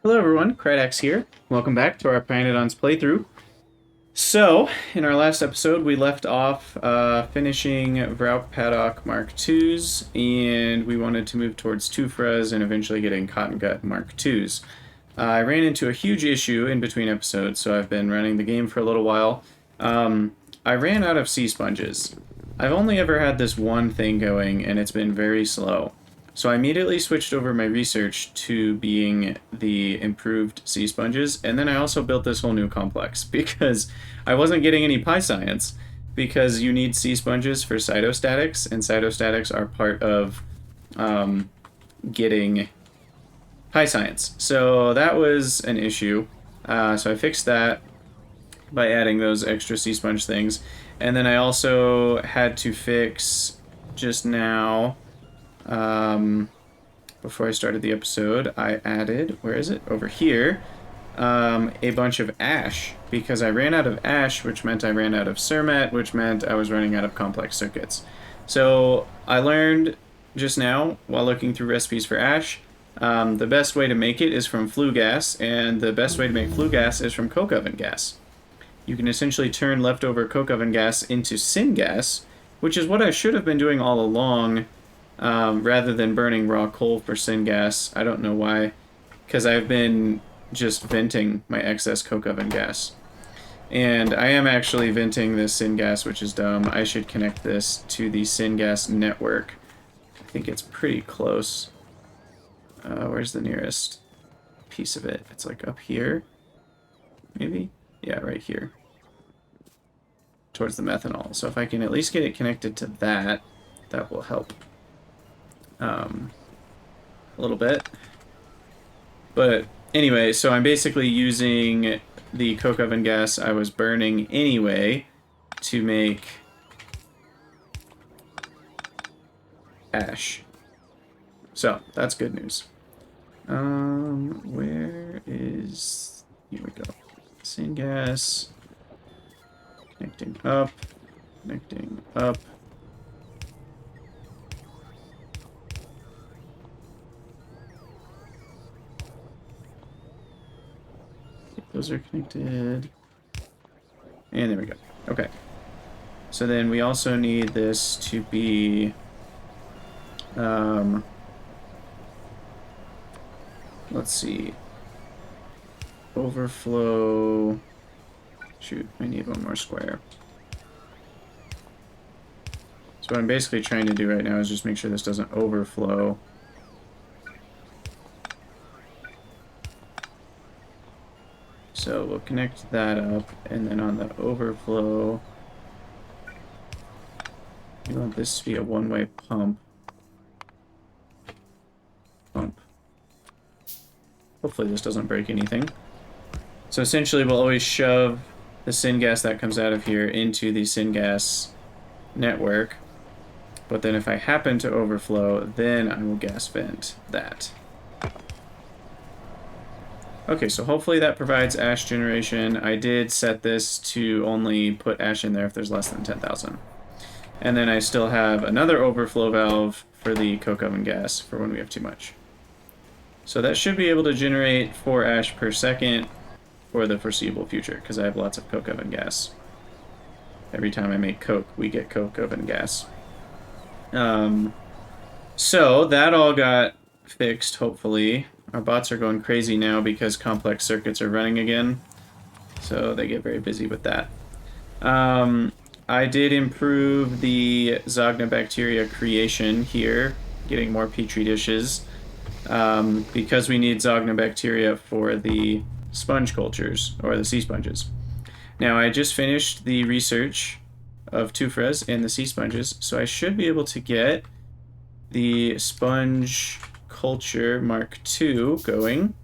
Hello everyone, Krydax here. Welcome back to our Pyanodons playthrough. So, in our last episode, we left off finishing Vroup Paddock Mark IIs, and we wanted to move towards Tuuphras and eventually getting Cotton Gut Mark IIs. I ran into a huge issue in between episodes, so I've been running the game for a little while. I ran out of sea sponges. I've only ever had this one thing going, and it's been very slow. So I immediately switched over my research to being the improved sea sponges, and then I also built this whole new complex because I wasn't getting any pie science, because you need sea sponges for cytostatics, and cytostatics are part of getting pie science. So that was an issue. So I fixed that by adding those extra sea sponge things, and then I also had to fix just now. Before I started the episode, I added, where is it? Over here, a bunch of ash, because I ran out of ash, which meant I ran out of Cermet, which meant I was running out of complex circuits. So I learned just now, while looking through recipes for ash, the best way to make it is from flue gas, and the best way to make flue gas is from coke oven gas. You can essentially turn leftover coke oven gas into syngas, which is what I should have been doing all along, rather than burning raw coal for syngas. I don't know why, because I've been just venting my excess coke oven gas. And I am actually venting this syngas, which is dumb. I should connect this to the syngas network. I think it's pretty close. Where's the nearest piece of it? It's like up here, maybe? Yeah, right here. Towards the methanol. So if I can at least get it connected to that, that will help. A little bit. But anyway, so I'm basically using the coke oven gas I was burning anyway to make ash. So that's good news. Where is... Here we go. Syngas. Connecting up. Connecting up. Those are connected. And there we go. Okay. So then we also need this to be... let's see. Overflow... Shoot, I need one more square. So what I'm basically trying to do right now is just make sure this doesn't overflow. So we'll connect that up, and then on the overflow, you want this to be a one-way pump. Hopefully this doesn't break anything. So essentially we'll always shove the syngas that comes out of here into the syngas network, but then if I happen to overflow, then I will gas vent that. Okay, so hopefully that provides ash generation. I did set this to only put ash in there if there's less than 10,000. And then I still have another overflow valve for the coke oven gas for when we have too much. So that should be able to generate 4 ash per second for the foreseeable future, because I have lots of coke oven gas. Every time I make coke, we get coke oven gas. So that all got fixed, hopefully. Our bots are going crazy now because complex circuits are running again, so they get very busy with that. I did improve the Zogna bacteria creation here, getting more petri dishes, because we need Zogna bacteria for the sponge cultures, or the sea sponges. Now, I just finished the research of Tuuphras and the sea sponges, so I should be able to get the sponge culture Mark II going,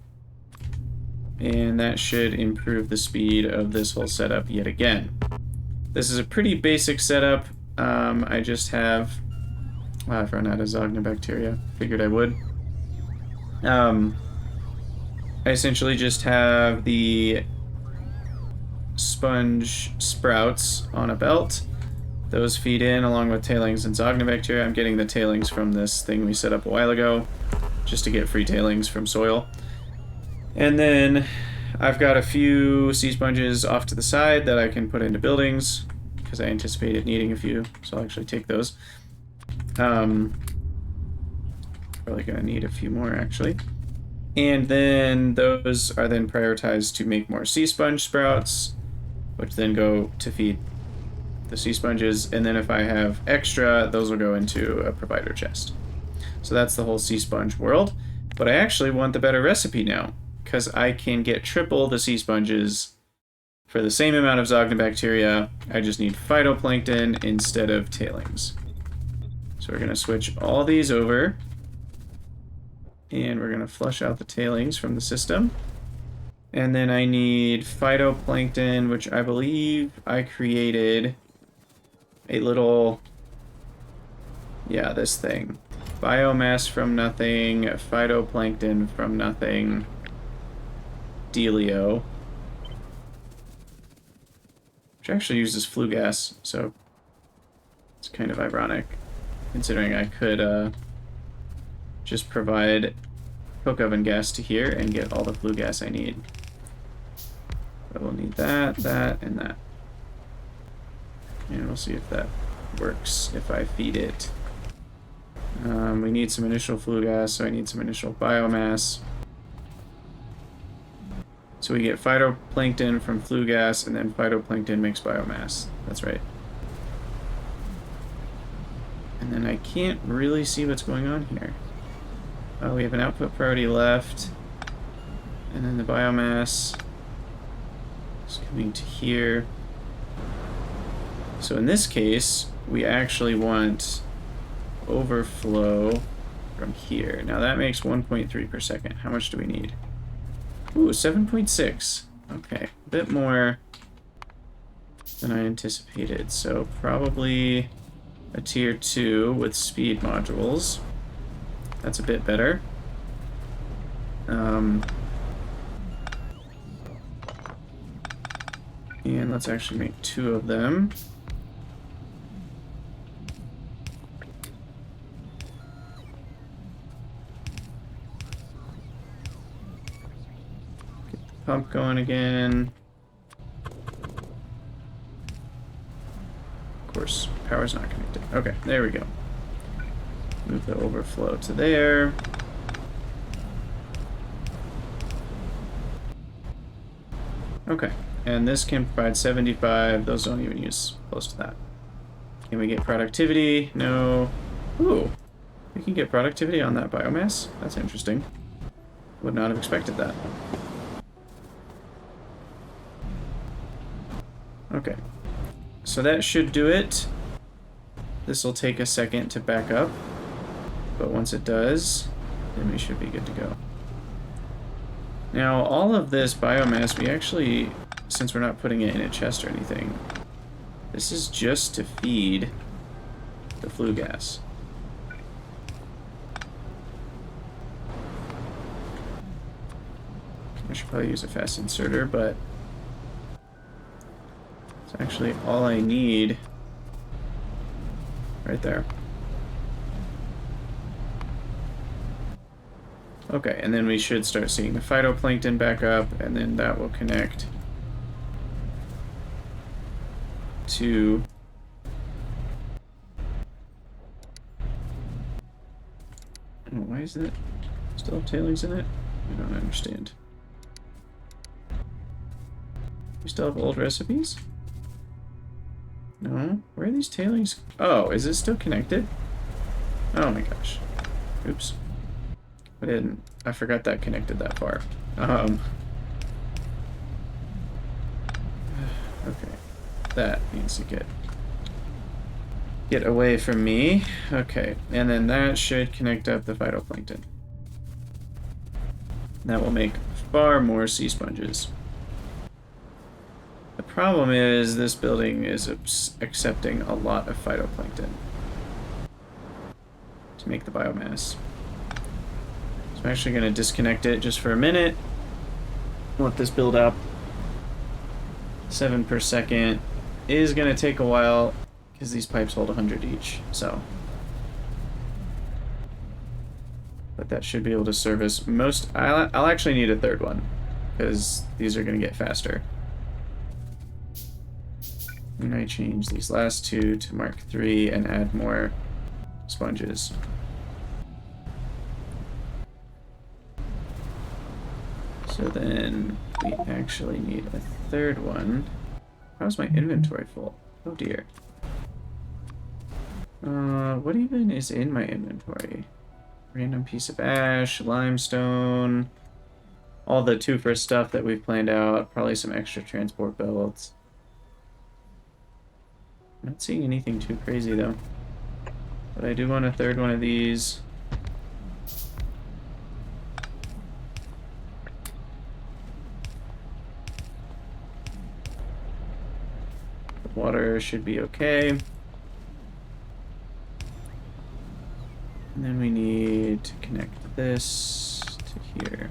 and that should improve the speed of this whole setup yet again. This is a pretty basic setup. I just have... Wow, I've run out of Zogna bacteria. Figured I would. I essentially just have the sponge sprouts on a belt. Those feed in along with tailings and Zogna bacteria. I'm getting the tailings from this thing we set up a while ago, just to get free tailings from soil. And then I've got a few sea sponges off to the side that I can put into buildings because I anticipated needing a few, so I'll actually take those. Probably gonna need a few more actually. And then those are then prioritized to make more sea sponge sprouts, which then go to feed the sea sponges. And then if I have extra, those will go into a provider chest. So that's the whole sea sponge world. But I actually want the better recipe now, because I can get triple the sea sponges for the same amount of Zognobacteria. I just need phytoplankton instead of tailings. So we're going to switch all these over. And we're going to flush out the tailings from the system. And then I need phytoplankton, which I believe I created a little... yeah, this thing. Biomass from nothing, phytoplankton from nothing, dealio. Which actually uses flue gas, so it's kind of ironic, considering I could just provide coke oven gas to here and get all the flue gas I need. But we'll need that, that, and that. And we'll see if that works if I feed it. We need some initial flue gas, so I need some initial biomass. So we get phytoplankton from flue gas, and then phytoplankton makes biomass. That's right. And then I can't really see what's going on here. Oh, we have an output priority left. And then the biomass is coming to here. So in this case, we actually want overflow from here. Now that makes 1.3 per second. How much do we need? Ooh, 7.6. Okay, a bit more than I anticipated. So probably a tier 2 with speed modules. That's a bit better. And let's actually make 2 of them. Get the pump going again. Of course, power's not connected. Okay, there we go. Move the overflow to there. Okay, and this can provide 75. Those don't even use close to that. Can we get productivity? No. Ooh, we can get productivity on that biomass. That's interesting. Would not have expected that. Okay, so that should do it. This will take a second to back up. But once it does, then we should be good to go. Now, all of this biomass, we actually, since we're not putting it in a chest or anything, this is just to feed the flue gas. I should probably use a fast inserter, but it's actually all I need right there. Okay, and then we should start seeing the phytoplankton back up, and then that will connect to oh, why is that still have tailings in it? I don't understand. We still have old recipes? No? Where are these tailings? Oh, is it still connected? Oh my gosh. Oops. I forgot that connected that far. Okay. That needs to get away from me. Okay, and then that should connect up the phytoplankton. That will make far more sea sponges. The problem is this building is accepting a lot of phytoplankton to make the biomass. So I'm actually going to disconnect it just for a minute. Let this build up. 7 per second is going to take a while because these pipes hold 100 each. So But that should be able to service most. I'll actually need a third one, because these are going to get faster. And I change these last two to Mark III and add more sponges. So then we actually need a third one. How's my inventory full? Oh dear. What even is in my inventory? Random piece of ash, limestone, all the Tuuphra stuff that we've planned out, probably some extra transport belts. Not seeing anything too crazy though. But I do want a third one of these. The water should be okay. And then we need to connect this to here.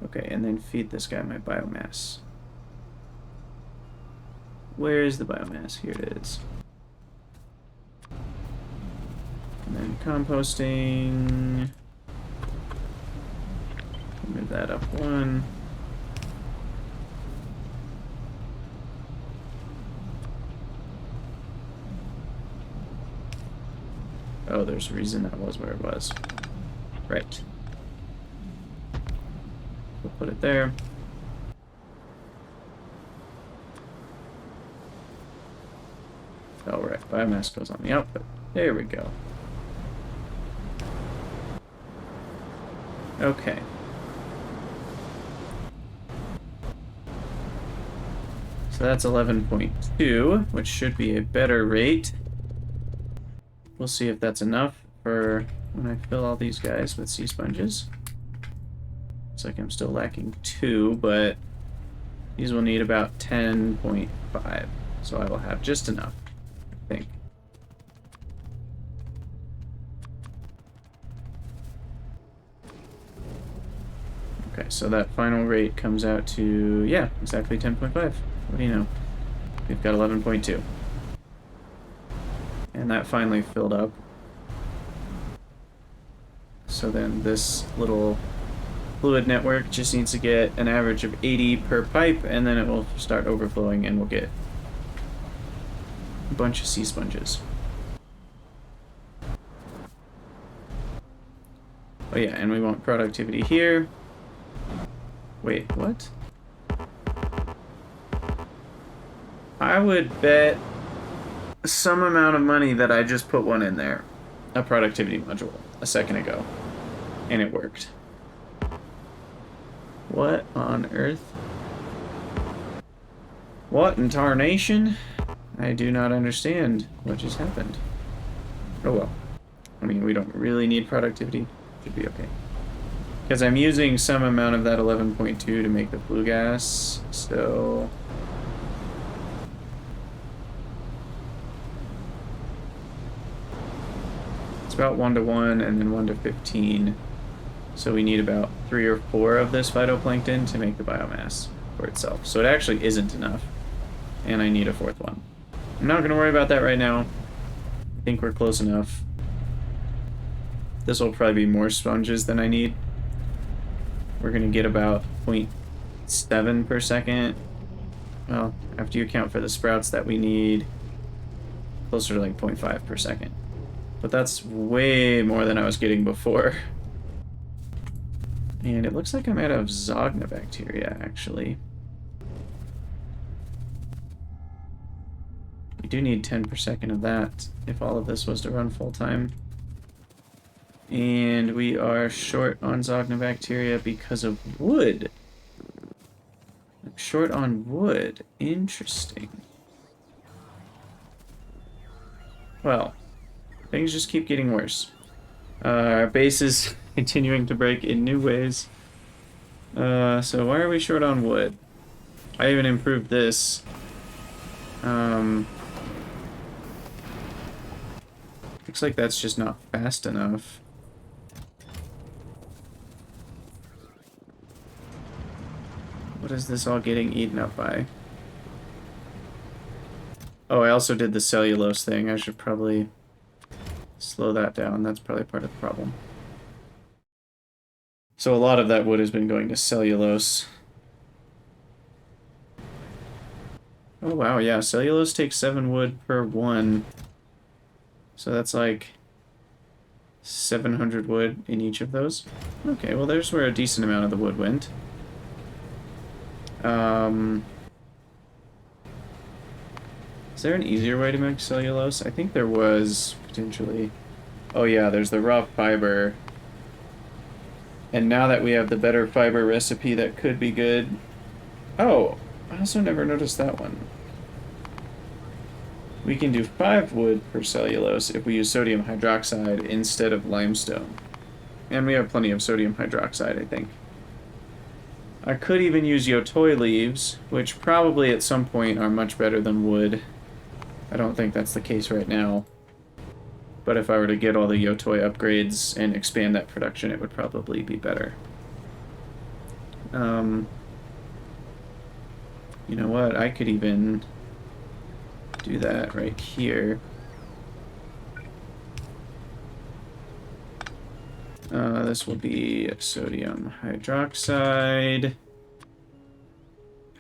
Okay, and then feed this guy my biomass. Where is the biomass? Here it is. And then composting. Move that up one. Oh, there's a reason that was where it was. Right. We'll put it there. Oh, right. Biomass goes on the output. There we go. Okay. So that's 11.2, which should be a better rate. We'll see if that's enough for when I fill all these guys with sea sponges. Looks like I'm still lacking 2, but these will need about 10.5. So I will have just enough, I think. Okay, so that final rate comes out to, yeah, exactly 10.5. What do you know? We've got 11.2. And that finally filled up. So then this little fluid network just needs to get an average of 80 per pipe, and then it will start overflowing and we'll get a bunch of sea sponges. Oh yeah, and we want productivity here. Wait, what? I would bet some amount of money that I just put one in there. A productivity module a second ago. And it worked. What on earth? What in tarnation? I do not understand what just happened. Oh well. I mean, we don't really need productivity. Should be okay. Because I'm using some amount of that 11.2 to make the flue gas, so... It's about 1:1 and then 1:15. So we need about 3 or 4 of this phytoplankton to make the biomass for itself. So it actually isn't enough. And I need a 4th one. I'm not going to worry about that right now. I think we're close enough. This will probably be more sponges than I need. We're going to get about 0.7 per second. Well, after you account for the sprouts that we need, closer to like 0.5 per second. But that's way more than I was getting before. And it looks like I'm out of Zognabacteria, actually. We do need 10 per second of that if all of this was to run full time. And we are short on Zognabacteria because of wood. I'm short on wood. Interesting. Well, things just keep getting worse. Our base is continuing to break in new ways. So why are we short on wood? I even improved this. Looks like that's just not fast enough. What is this all getting eaten up by? Oh, I also did the cellulose thing. I should probably slow that down. That's probably part of the problem. So a lot of that wood has been going to cellulose. Oh wow, yeah, cellulose takes 7 wood per 1. So that's like 700 wood in each of those. Okay, well there's where a decent amount of the wood went. Is there an easier way to make cellulose? I think there was, potentially. Oh yeah, there's the raw fiber. And now that we have the better fiber recipe, that could be good. Oh, I also never noticed that one. We can do 5 wood per cellulose if we use sodium hydroxide instead of limestone. And we have plenty of sodium hydroxide, I think. I could even use yotoi leaves, which probably at some point are much better than wood. I don't think that's the case right now. But if I were to get all the yotoi upgrades and expand that production, it would probably be better. You know what? I could even do that right here. This will be sodium hydroxide.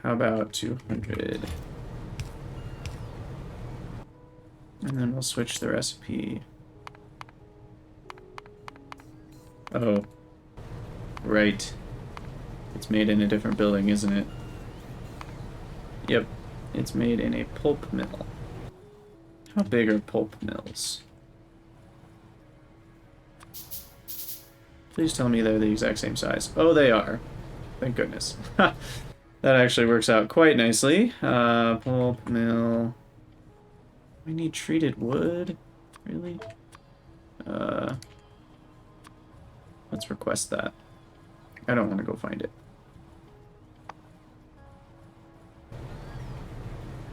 How about 200? And then we'll switch the recipe. Oh. Right. It's made in a different building, isn't it? Yep. It's made in a pulp mill. How big are pulp mills? Please tell me they're the exact same size. Oh, they are. Thank goodness. That actually works out quite nicely. Pulp mill. We need treated wood? Really? Let's request that. I don't want to go find it.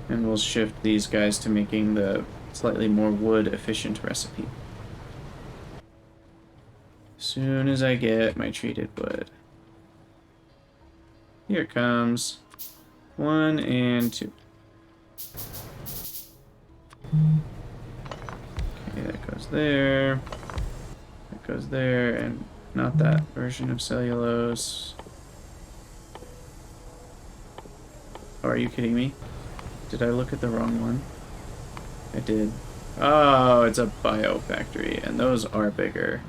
And we'll shift these guys to making the slightly more wood-efficient recipe. As soon as I get my treated wood. Here it comes. 1 and 2. Okay, that goes there. That goes there, and not that version of cellulose. Oh, are you kidding me? Did I look at the wrong one? I did. Oh, it's a bio factory, and those are bigger,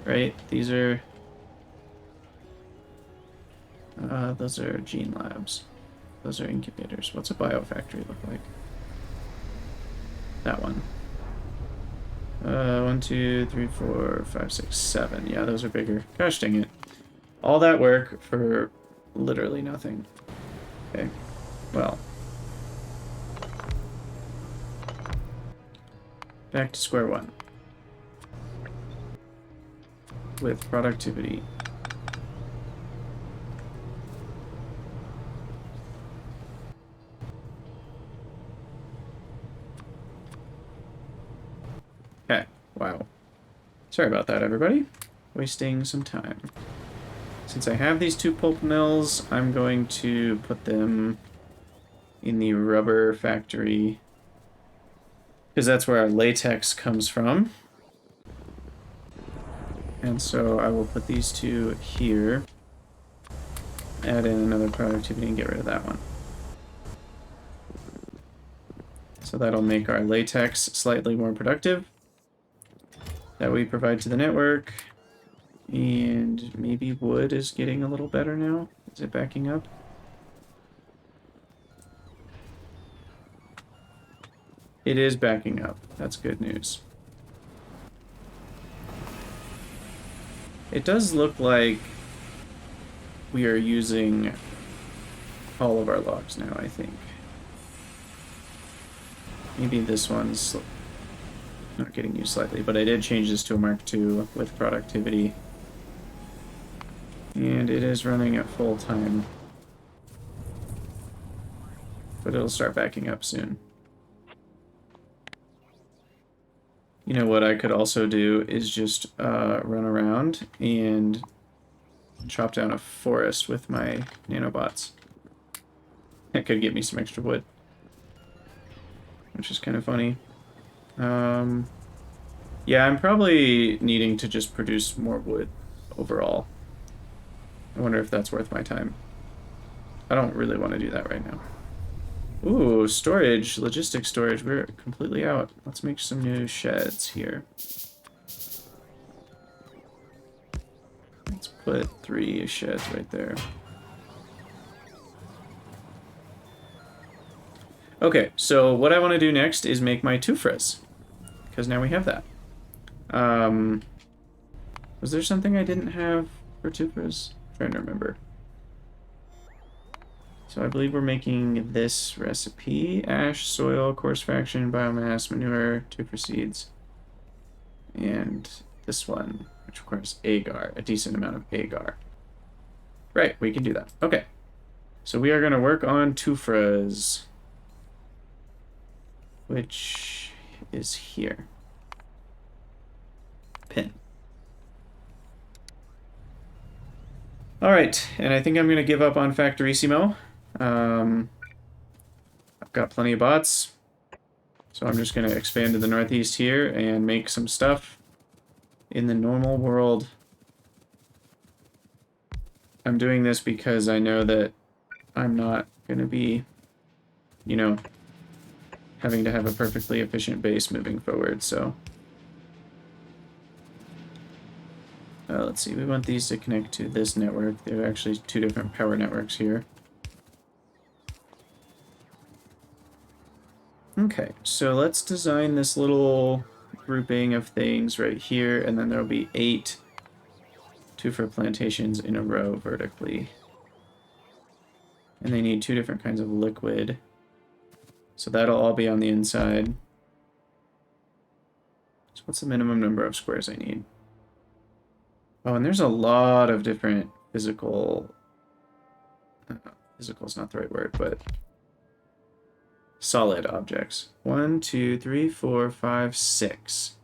right? These are... those are gene labs. Those are incubators. What's a bio factory look like? That one. 1, 2, 3, 4, 5, 6, 7. Yeah, those are bigger. Gosh dang it. All that work for literally nothing. Okay. Well. Back to square one. With productivity. Okay, wow. Sorry about that, everybody. Wasting some time. Since I have these 2 pulp mills, I'm going to put them in the rubber factory, because that's where our latex comes from. And so I will put these 2 here, add in another productivity, and get rid of that one. So that'll make our latex slightly more productive that we provide to the network. And maybe wood is getting a little better now. Is it backing up? It is backing up. That's good news. It does look like we are using all of our logs now, I think. Maybe this one's not getting used slightly, but I did change this to a Mark II with productivity. And it is running at full time. But it'll start backing up soon. You know what I could also do is just run around and chop down a forest with my nanobots. That could get me some extra wood. Which is kind of funny. Yeah, I'm probably needing to just produce more wood overall. I wonder if that's worth my time. I don't really want to do that right now. Ooh, storage, logistic storage. We're completely out. Let's make some new sheds here. Let's put 3 sheds right there. Okay, so what I want to do next is make my Tuuphras, because now we have that. Was there something I didn't have for Tuuphras? I'm trying to remember. So I believe we're making this recipe: ash, soil, coarse fraction, biomass, manure, Tuuphra seeds, and this one, which requires agar, a decent amount of agar. Right, we can do that. Okay, so we are going to work on Tuuphras, which is here. Pin. All right, and I think I'm going to give up on Factorissimo. I've got plenty of bots, so I'm just going to expand to the northeast here and make some stuff in the normal world. I'm doing this because I know that I'm not going to be, you know, having to have a perfectly efficient base moving forward, so... let's see, we want these to connect to this network. There are actually 2 different power networks here. Okay, so let's design this little grouping of things right here, and then there'll be 8 Tuuphra plantations in a row vertically. And they need 2 different kinds of liquid. So that'll all be on the inside. So what's the minimum number of squares I need? Oh, and there's a lot of different physical... physical is not the right word, but... solid objects. 1, 2, 3, 4, 5, 6.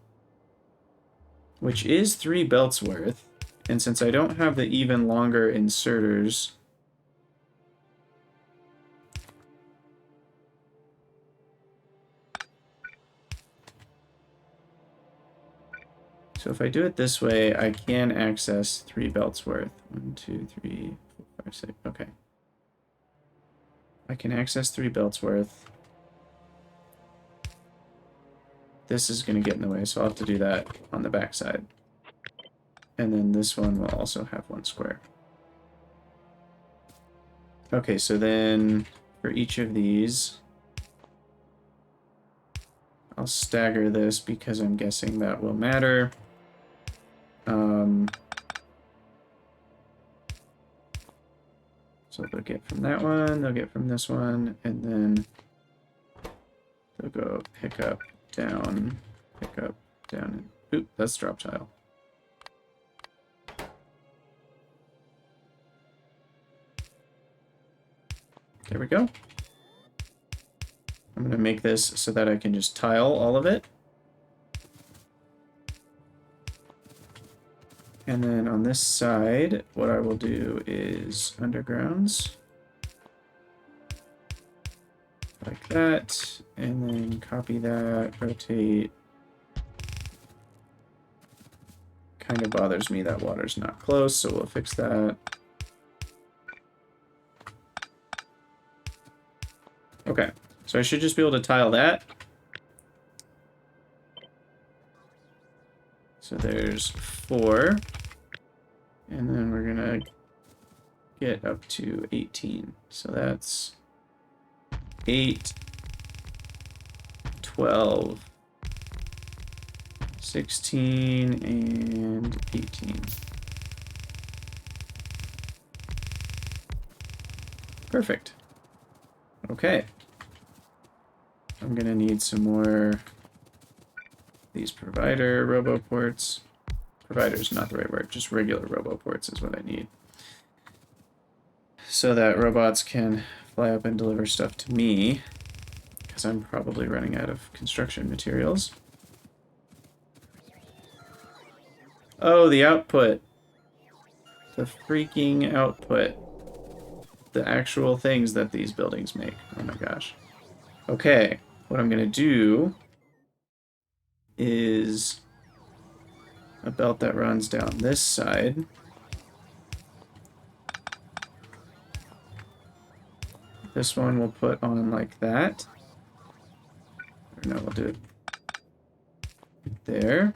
Which is 3 belts worth. And since I don't have the even longer inserters... So if I do it this way, I can access 3 belts worth. 1, 2, 3, 4, 5, 6. Okay. I can access 3 belts worth. This is going to get in the way, so I'll have to do that on the back side. And then this one will also have 1 square. Okay, so then for each of these, I'll stagger this because I'm guessing that will matter. So they'll get from that one, they'll get from this one, and then they'll go pick up, down, and... Oop, that's drop tile. There we go. I'm going to make this so that I can just tile all of it. And then on this side, what I will do is undergrounds. Like that. And then copy that, rotate. Kind of bothers me that water's not close, so we'll fix that. Okay, so I should just be able to tile that. So there's 4. And then we're gonna get up to 18. So that's 8, 12, 16, and 18. Perfect. Okay. I'm gonna need some more these provider roboports. Provider's not the right word, just regular roboports is what I need. So that robots can fly up and deliver stuff to me, because I'm probably running out of construction materials. Oh, the output. The freaking output. The actual things that these buildings make. Oh my gosh. Okay, what I'm gonna do is a belt that runs down this side. This one we'll put on like that. Or no, we'll do it there.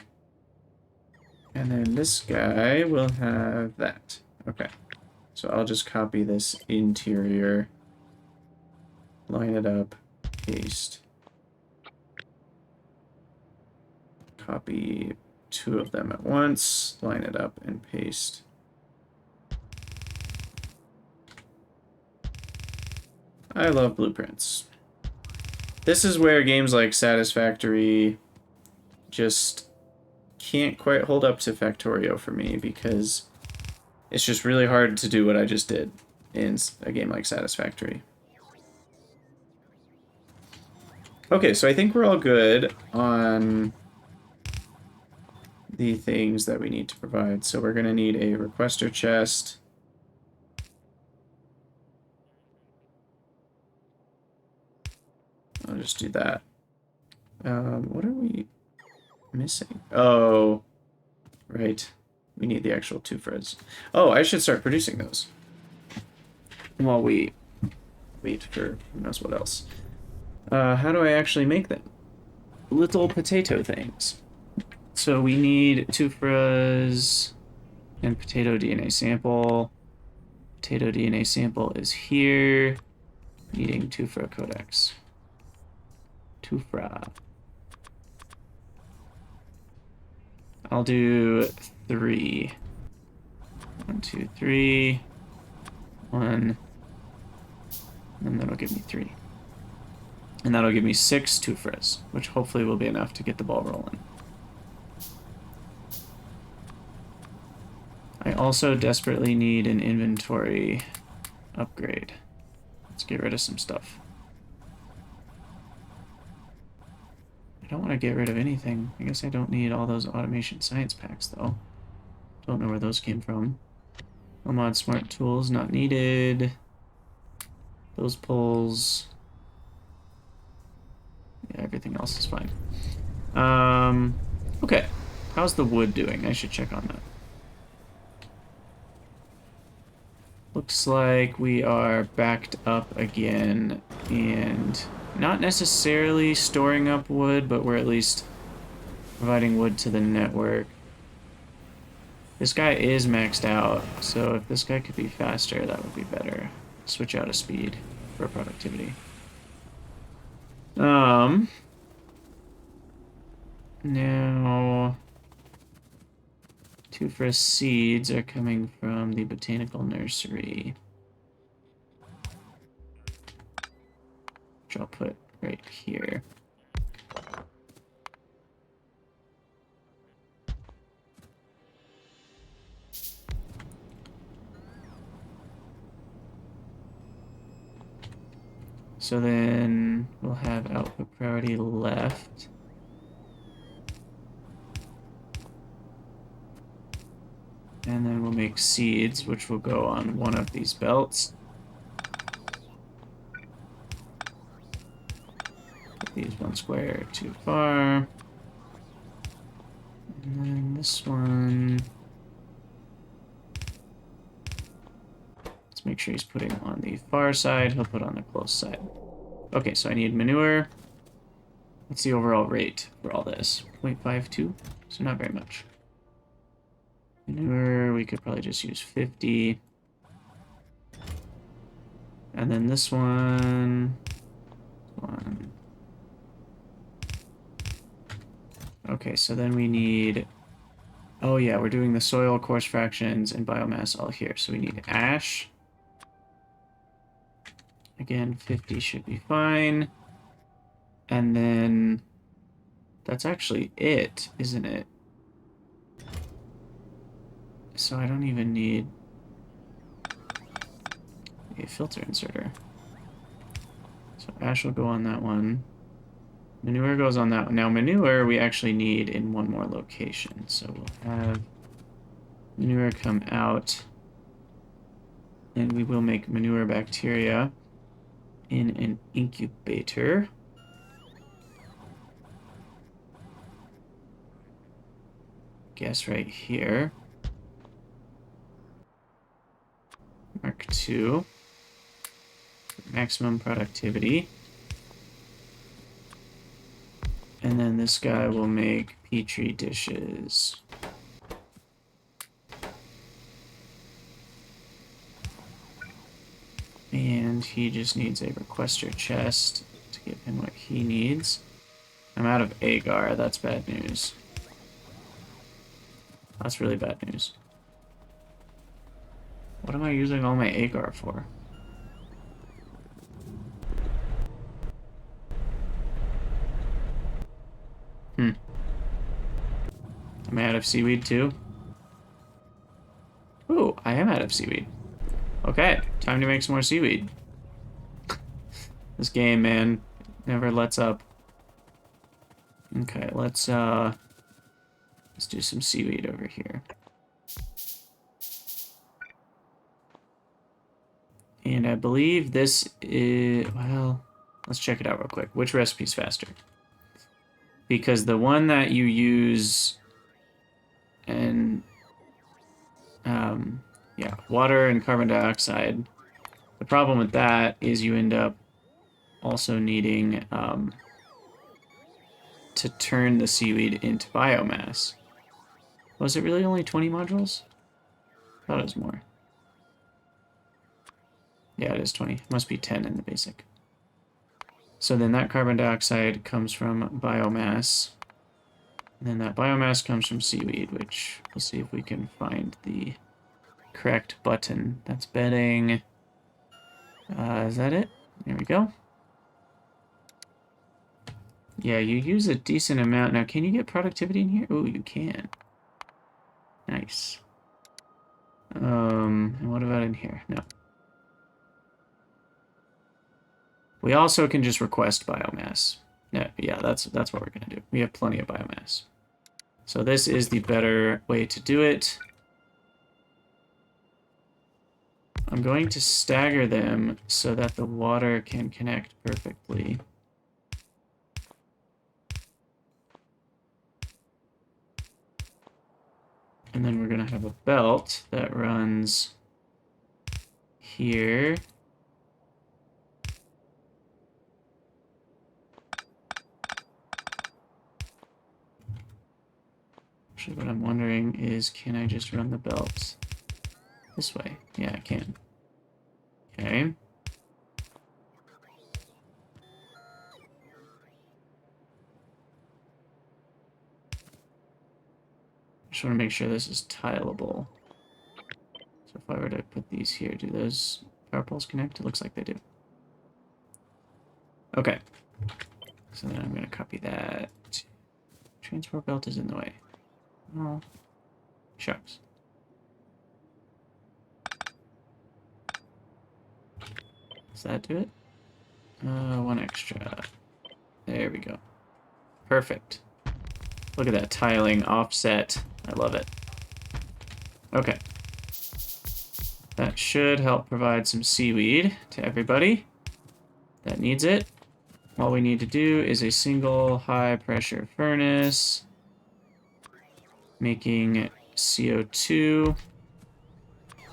And then this guy will have that. Okay. So I'll just copy this interior, line it up, paste. Copy 2 of them at once, line it up, and paste. I love blueprints. This is where games like Satisfactory just can't quite hold up to Factorio for me, because it's just really hard to do what I just did in a game like Satisfactory. Okay, so I think we're all good on the things that we need to provide. So we're going to need a requester chest. I'll just do that. What are we missing? Oh, right. We need the actual Tuuphras. Oh, I should start producing those while we wait for who knows what else. How do I actually make them? Little potato things. So we need Tuuphras and potato DNA sample. Potato DNA sample is here. Needing Tuuphra codex. Tuuphra. I'll do 3. 1, 2, 3. 1. And that'll give me 3. And that'll give me 6 Tuuphras, which hopefully will be enough to get the ball rolling. I also desperately need an inventory upgrade. Let's get rid of some stuff. I don't want to get rid of anything. I guess I don't need all those automation science packs, though. Don't know where those came from. Helmod smart tools, not needed. Those pulls. Yeah, everything else is fine. Okay. How's the wood doing? I should check on that. Looks like we are backed up again, and not necessarily storing up wood, but we're at least providing wood to the network. This guy is maxed out, so if this guy could be faster, that would be better. Switch out of speed for productivity. Now, Tuuphra seeds are coming from the botanical nursery, which I'll put right here. So then we'll have output priority left. And then we'll make seeds, which will go on one of these belts. Put these one square too far. And then this one. Let's make sure he's putting on the far side. He'll put on the close side. Okay, so I need manure. What's the overall rate for all this? 0.52, so not very much. Manure, we could probably just use 50. And then this one. Okay, so then we need... Oh yeah, we're doing the soil, coarse fractions, and biomass all here. So we need ash. Again, 50 should be fine. And then... That's actually it, isn't it? So I don't even need a filter inserter. So ash will go on that one. Manure goes on that one. Now manure we actually need in one more location. So we'll have manure come out. And we will make manure bacteria in an incubator. guess right here. Mark 2. Maximum productivity. And then this guy will make Petri dishes. And he just needs a requester chest to give him what he needs. I'm out of Agar. That's bad news. That's really bad news. What am I using all my Agar for? Am I out of seaweed too? Ooh, I am out of seaweed. Okay, time to make some more seaweed. This game, man, never lets up. Okay, let's do some seaweed over here. And I believe this is, well, let's check it out real quick. Which recipe's faster? Because the one that you use and yeah, water and carbon dioxide. The problem with that is you end up also needing to turn the seaweed into biomass. Was it really only 20 modules? I thought it was more. Yeah, it is 20. It must be 10 in the basic. So then that carbon dioxide comes from biomass. And then that biomass comes from seaweed, which we'll see if we can find the correct button. That's bedding. Is that it? There we go. Yeah, you use a decent amount. Now, can you get productivity in here? Oh, you can. Nice. And what about in here? No. We also can just request biomass. Yeah, that's what we're gonna do. We have plenty of biomass. So this is the better way to do it. I'm going to stagger them so that the water can connect perfectly. And then we're going to have a belt that runs here. Actually, what I'm wondering is, can I just run the belt this way? Yeah, I can. Okay. Just want to make sure this is tileable. So if I were to put these here, do those power poles connect? It looks like they do. Okay. So then I'm going to copy that. Transport belt is in the way. Oh, shucks. Does that do it? One extra. There we go. Perfect. Look at that tiling offset. I love it. Okay. That should help provide some seaweed to everybody that needs it. All we need to do is a single high pressure furnace, making CO2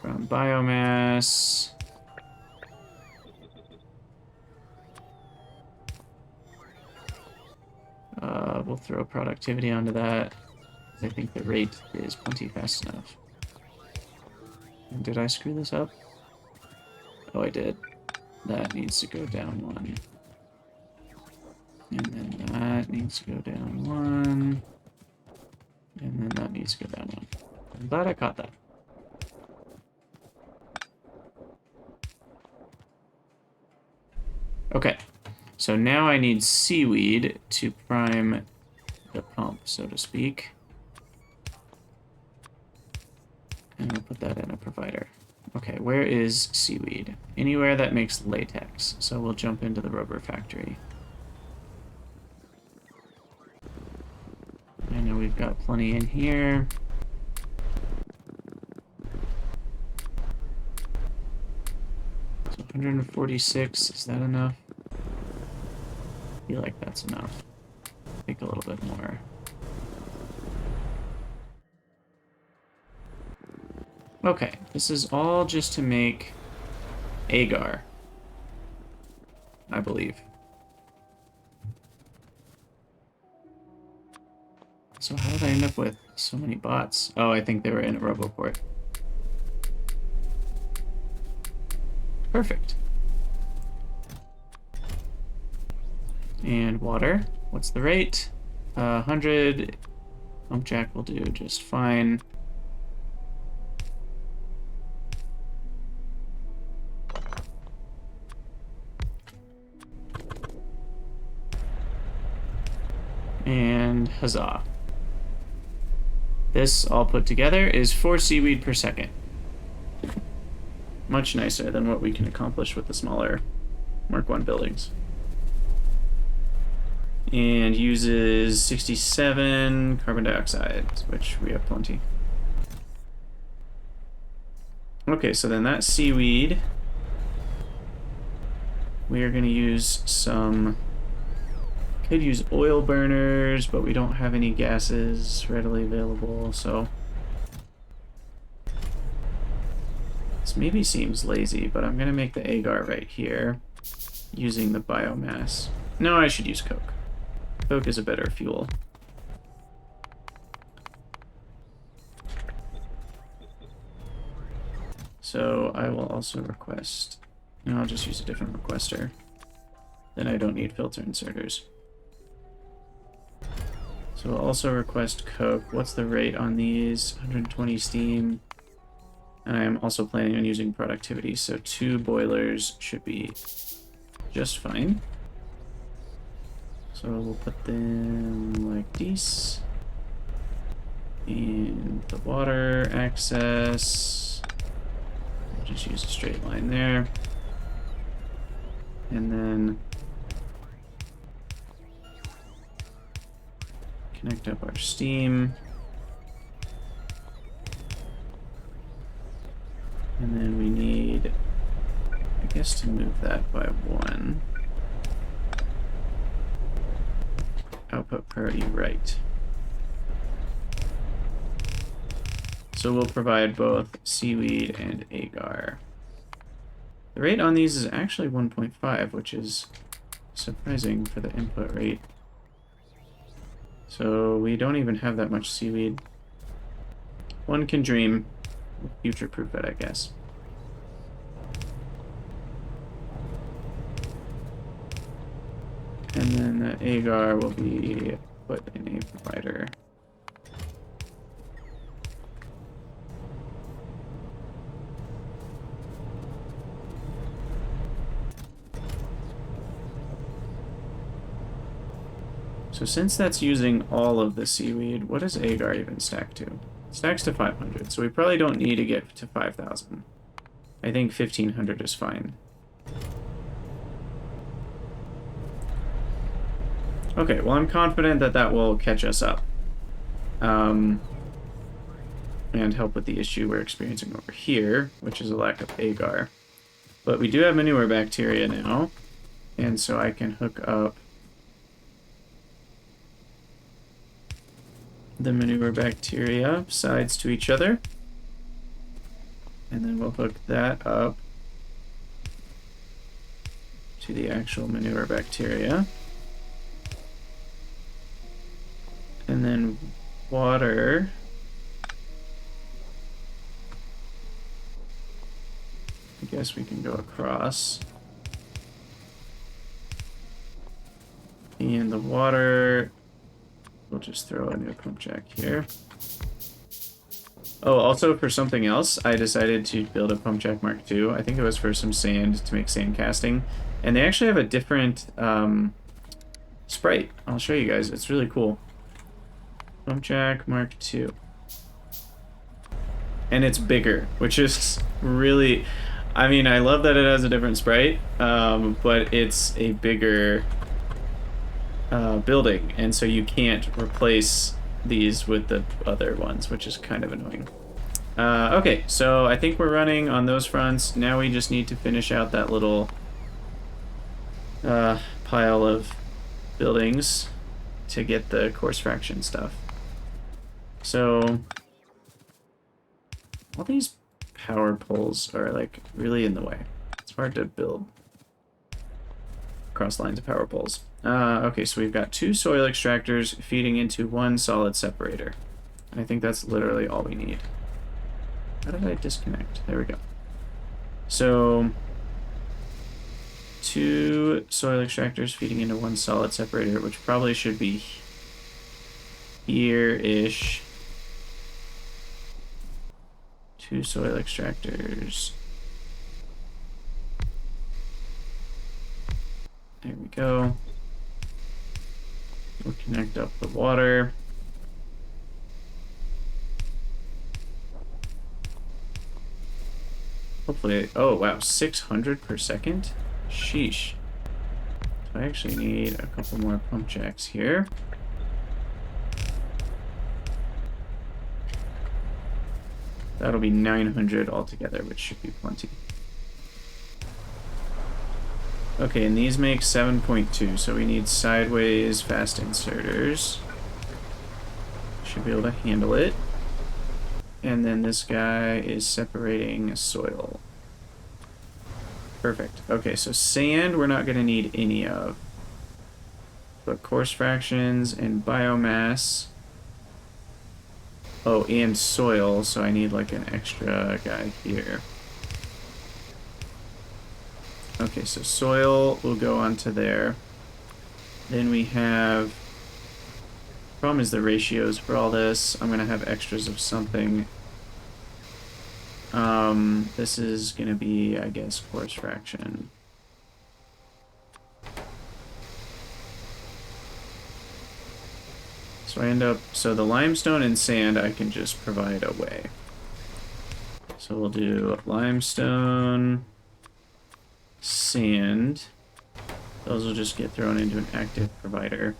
from biomass. We'll throw productivity onto that. I think the rate is plenty fast enough. And did I screw this up? Oh, I did. That needs to go down one. And then that needs to go down one. And then that needs to go down one. I'm glad I caught that. Okay. So now I need seaweed to prime the pump, so to speak. And we'll put that in a provider. Okay, where is seaweed? Anywhere that makes latex. So we'll jump into the rubber factory. I know we've got plenty in here. So 146, is that enough? I feel like that's enough. I think a little bit more. Okay, this is all just to make Agar, I believe. So how did I end up with so many bots? Oh, I think they were in a Roboport. Perfect. And water. What's the rate? 100. Pump jack will do just fine. And huzzah. This all put together is 4 seaweed per second. Much nicer than what we can accomplish with the smaller Mark 1 buildings. And uses 67 carbon dioxide, which we have plenty. Okay, so then that seaweed, we are going to use some... Could use oil burners, but we don't have any gases readily available, so... This maybe seems lazy, but I'm going to make the Agar right here, using the biomass. No, I should use coke. Coke is a better fuel. So I will also request... And I'll just use a different requester. Then I don't need filter inserters. So we'll also request coke. What's the rate on these? 120 steam. And I am also planning on using productivity, so 2 boilers should be just fine. So we'll put them like this. And the water access. We'll just use a straight line there. And then connect up our steam. And then we need, I guess, to move that by 1. Output priority right. So we'll provide both seaweed and agar. The rate on these is actually 1.5, which is surprising for the input rate. So we don't even have that much seaweed. One can dream. Future-proof it, I guess. And then the agar will be put in a provider. So since that's using all of the seaweed, what does agar even stack to? It stacks to 500, so we probably don't need to get to 5,000. I think 1,500 is fine. Okay, well, I'm confident that that will catch us up. And help with the issue we're experiencing over here, which is a lack of agar. But we do have manure bacteria now, and so I can hook up the manure bacteria sides to each other. And then we'll hook that up to the actual manure bacteria. And then water. I guess we can go across. And the water, we'll just throw a new pump jack here. Oh, also for something else, I decided to build a pump jack Mark II. I think it was for some sand, to make sand casting. And they actually have a different sprite. I'll show you guys. It's really cool. Pump jack Mark II. And it's bigger, which is really... I mean, I love that it has a different sprite, but it's a bigger building, and so you can't replace these with the other ones, which is kind of annoying. Okay, so I think we're running on those fronts. Now we just need to finish out that little pile of buildings to get the course fraction stuff. So all these power poles are like really in the way. It's hard to build cross lines of power poles. Okay, so we've got 2 soil extractors feeding into 1 solid separator. And I think that's literally all we need. How did I disconnect? There we go. So 2 soil extractors feeding into 1 solid separator, which probably should be here-ish. 2 soil extractors. There we go. We'll connect up the water. Hopefully, oh wow, 600 per second? Sheesh. So I actually need a couple more pump jacks here. That'll be 900 altogether, which should be plenty. Okay, and these make 7.2, so we need sideways fast inserters. Should be able to handle it. And then this guy is separating soil. Perfect. Okay, so sand we're not going to need any of. But coarse fractions and biomass. Oh, and soil, so I need like an extra guy here. Okay, so soil will go onto there. Then we have... Problem is the ratios for all this. I'm going to have extras of something. This is going to be, I guess, coarse fraction. So I end up... So the limestone and sand I can just provide away. So we'll do limestone, sand. Those will just get thrown into an active provider.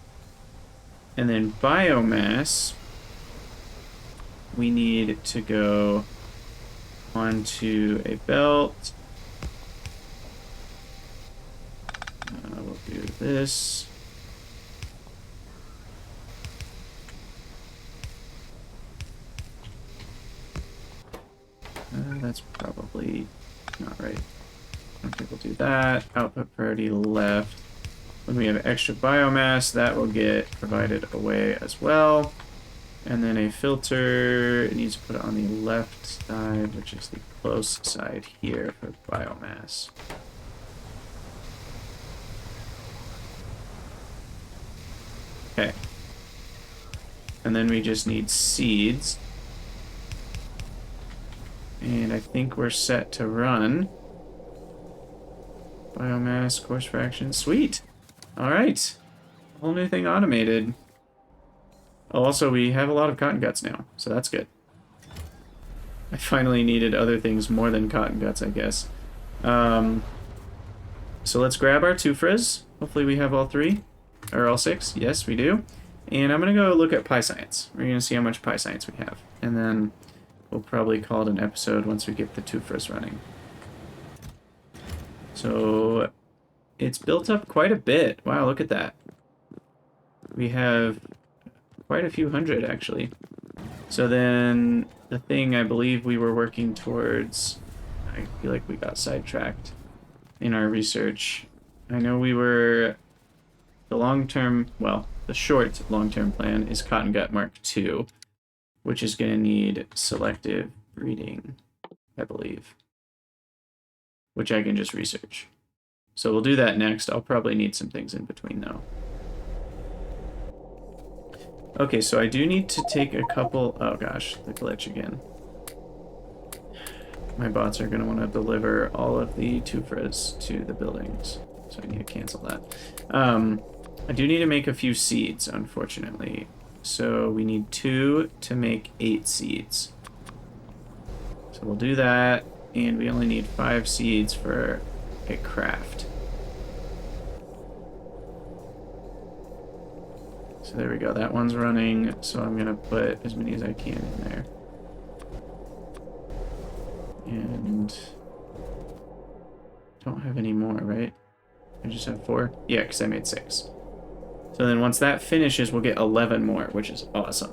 And then biomass, we need to go onto a belt. We'll do this. That's probably not right. I don't think we'll do that. Output priority left. When we have extra biomass, that will get provided away as well. And then a filter, it needs to put it on the left side, which is the close side here for biomass. Okay. And then we just need seeds. And I think we're set to run. Biomass, coarse fraction, sweet! Alright. Whole new thing automated. Oh, also, we have a lot of cotton guts now, so that's good. I finally needed other things more than cotton guts, I guess. So let's grab our Tuuphras. Hopefully we have all 3. Or all 6. Yes, we do. And I'm going to go look at PyScience. We're going to see how much PyScience we have. And then we'll probably call it an episode once we get the Tuuphras running. So it's built up quite a bit. Wow, look at that. We have quite a few hundred, actually. So then the thing I believe we were working towards, I feel like we got sidetracked in our research. I know we were, the long-term, well, the short long-term plan is Cotton Gut Mark II, which is going to need selective breeding, I believe, which I can just research. So we'll do that next. I'll probably need some things in between, though. Okay, so I do need to take a couple... Oh gosh, the glitch again. My bots are going to want to deliver all of the Tuuphras to the buildings, so I need to cancel that. I do need to make a few seeds, unfortunately. So we need 2 to make 8 seeds. So we'll do that, and we only need 5 seeds for a craft. So there we go, that one's running, so I'm gonna put as many as I can in there. And don't have any more, right? I just have 4? Yeah, because I made 6. So then once that finishes, we'll get 11 more, which is awesome.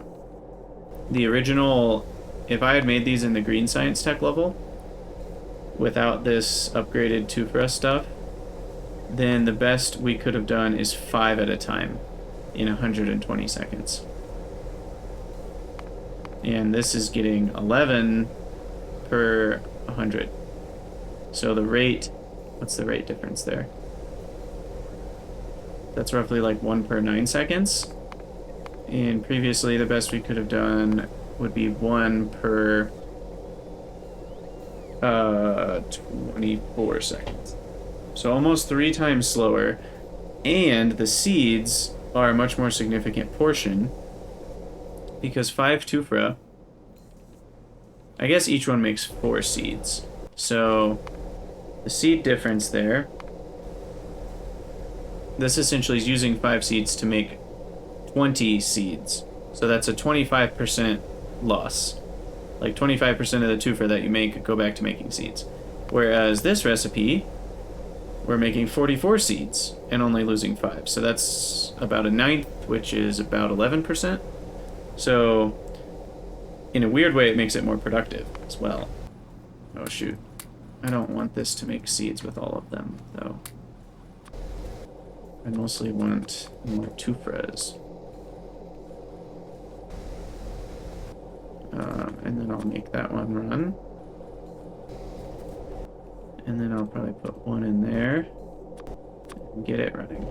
The original, if I had made these in the green science tech level, without this upgraded Tuuphra stuff, then the best we could have done is 5 at a time in 120 seconds. And this is getting 11 per 100. So the rate, what's the rate difference there? That's roughly like 1 per 9 seconds. And previously the best we could have done would be 1 per 24 seconds. So almost 3 times slower. And the seeds are a much more significant portion, because 5 Tuuphra, I guess each one makes 4 seeds. So the seed difference there, this essentially is using 5 seeds to make 20 seeds. So that's a 25% loss. Like 25% of the Tuuphra that you make go back to making seeds. Whereas this recipe, we're making 44 seeds and only losing 5. So that's about a ninth, which is about 11%. So in a weird way, it makes it more productive as well. Oh shoot. I don't want this to make seeds with all of them, though. I mostly want more Tuuphras. And then I'll make that one run. And then I'll probably put one in there and get it running.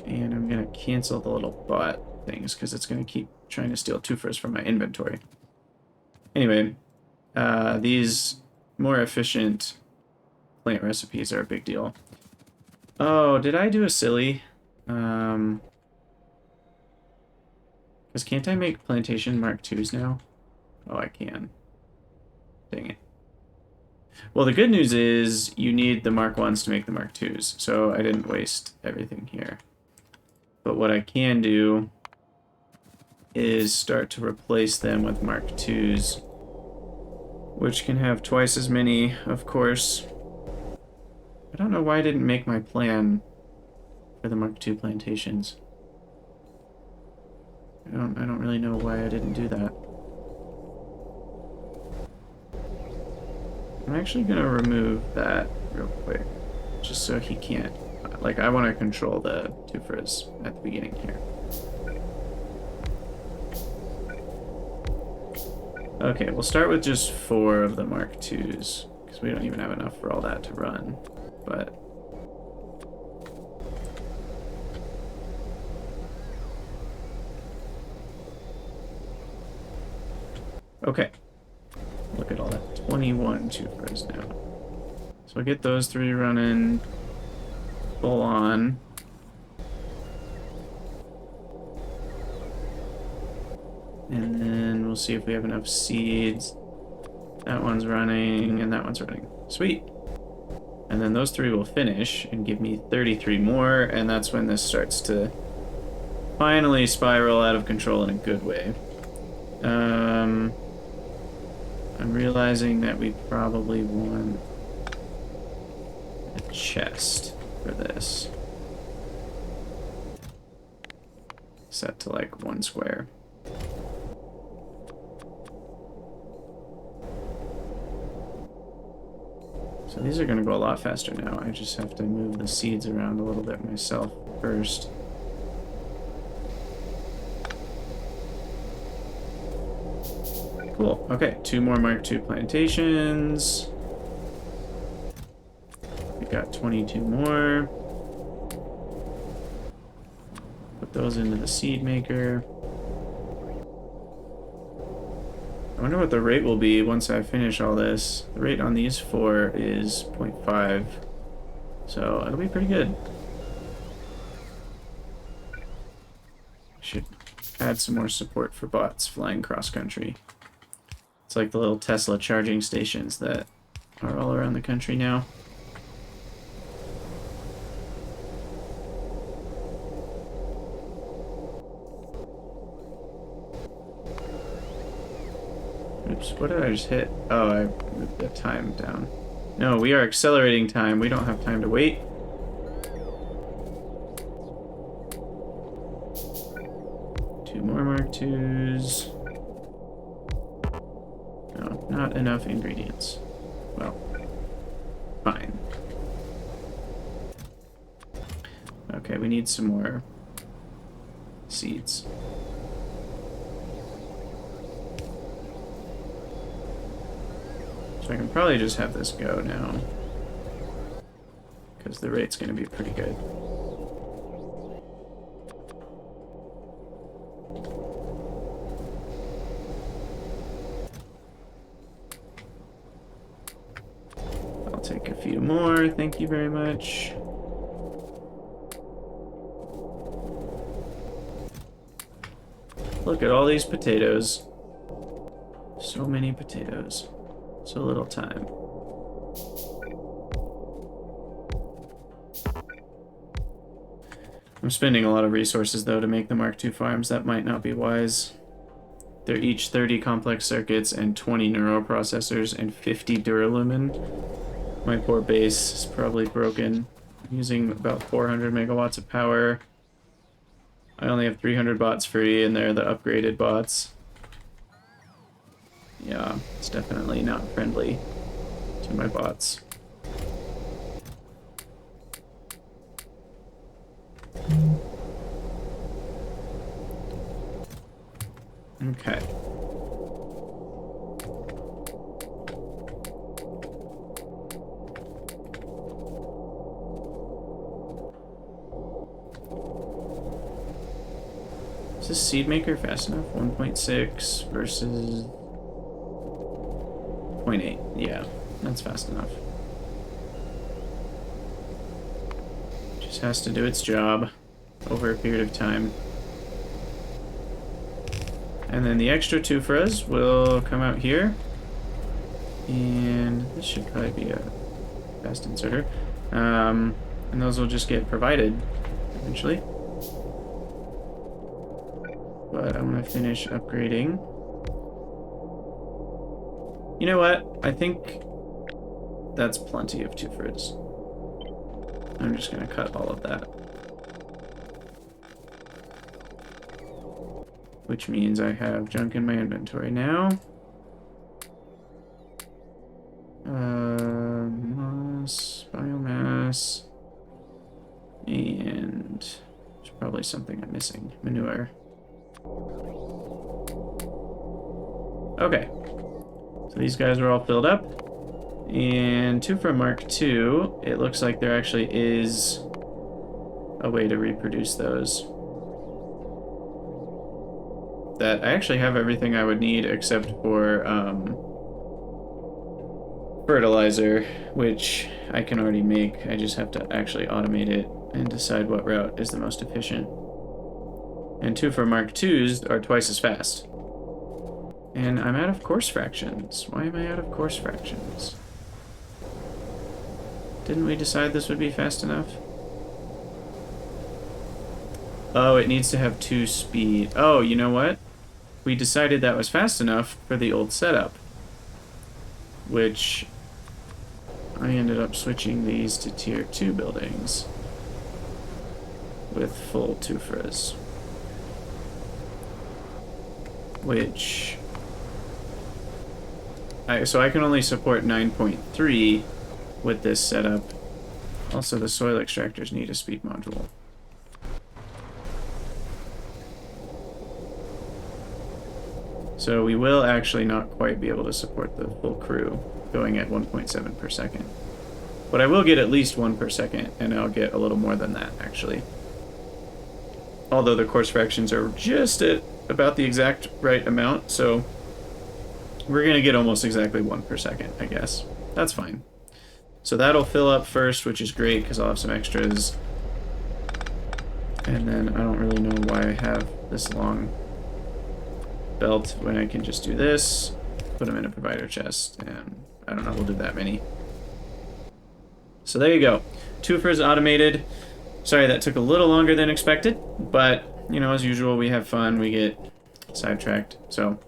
And I'm going to cancel the little bot things because it's going to keep trying to steal Tuuphras from my inventory. Anyway, these more efficient plant recipes are a big deal. Oh, did I do a silly? Because can't I make plantation Mark IIs now? Oh, I can. Dang it. Well, the good news is you need the Mark Is to make the Mark IIs, so I didn't waste everything here. But what I can do is start to replace them with Mark IIs, which can have twice as many, of course. I don't know why I didn't make my plan for the Mark II plantations. I don't really know why I didn't do that. I'm actually gonna remove that real quick, just so he can't. Like, I want to control the Tuuphras at the beginning here. Okay, we'll start with just 4 of the Mark IIs, because we don't even have enough for all that to run. But okay, look at all that. 21 Tuuphras now. So we'll get those 3 running full on. And then we'll see if we have enough seeds. That one's running, and that one's running. Sweet. And then those 3 will finish and give me 33 more, and that's when this starts to finally spiral out of control in a good way. I'm realizing that we probably want a chest for this. Set to like 1 square. So these are going to go a lot faster now. I just have to move the seeds around a little bit myself first. Cool. Okay, 2 more Mark II plantations. We got 22 more. Put those into the seed maker. I wonder what the rate will be once I finish all this. The rate on these 4 is 0.5, so it'll be pretty good. Should add some more support for bots flying cross-country. It's like the little Tesla charging stations that are all around the country now. Oops, what did I just hit? Oh, I moved the time down. No, we are accelerating time. We don't have time to wait. Two more Mark IIs. No, not enough ingredients. Well. Fine. Okay, we need some more seeds. So I can probably just have this go now, because the rate's going to be pretty good. I'll take a few more, thank you very much. Look at all these potatoes. So many potatoes. So little time. I'm spending a lot of resources, though, to make the Mark II farms. That might not be wise. They're each 30 complex circuits and 20 neuroprocessors and 50 duralumin. My poor base is probably broken. I'm using about 400 megawatts of power. I only have 300 bots free, and they're the upgraded bots. Yeah, it's definitely not friendly to my bots. Okay. Is this seed maker fast enough? 1.6 versus 0.8. Yeah, that's fast enough. Just has to do its job over a period of time. And then the extra Tuuphras will come out here. And this should probably be a fast inserter. And those will just get provided eventually. But I want to finish upgrading. You know what? I think that's plenty of Tuuphras. I'm just going to cut all of that. Which means I have junk in my inventory now. Mass, biomass, and there's probably something I'm missing. Manure. Okay, so these guys are all filled up. And Tuuphra Mark II, it looks like there actually is a way to reproduce those. That I actually have everything I would need except for fertilizer, which I can already make. I just have to actually automate it and decide what route is the most efficient. And Tuuphra Mark IIs are twice as fast. And I'm out of course fractions. Why am I out of course fractions? Didn't we decide this would be fast enough? Oh, it needs to have 2 speed. Oh, you know what? We decided that was fast enough for the old setup. Which I ended up switching these to tier 2 buildings with full Tuuphras. Which so I can only support 9.3 with this setup. Also, the soil extractors need a speed module. So we will actually not quite be able to support the full crew going at 1.7 per second. But I will get at least 1 per second, and I'll get a little more than that, actually. Although the course fractions are just at about the exact right amount, so we're going to get almost exactly 1 per second, I guess. That's fine. So that'll fill up first, which is great, because I'll have some extras. And then I don't really know why I have this long belt when I can just do this, put them in a provider chest, and I don't know, we'll do that many. So there you go. Tuuphra is automated. Sorry that took a little longer than expected, but, you know, as usual, we have fun, we get sidetracked, so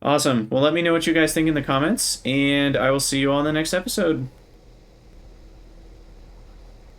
awesome. Well, let me know what you guys think in the comments, and I will see you all in the next episode.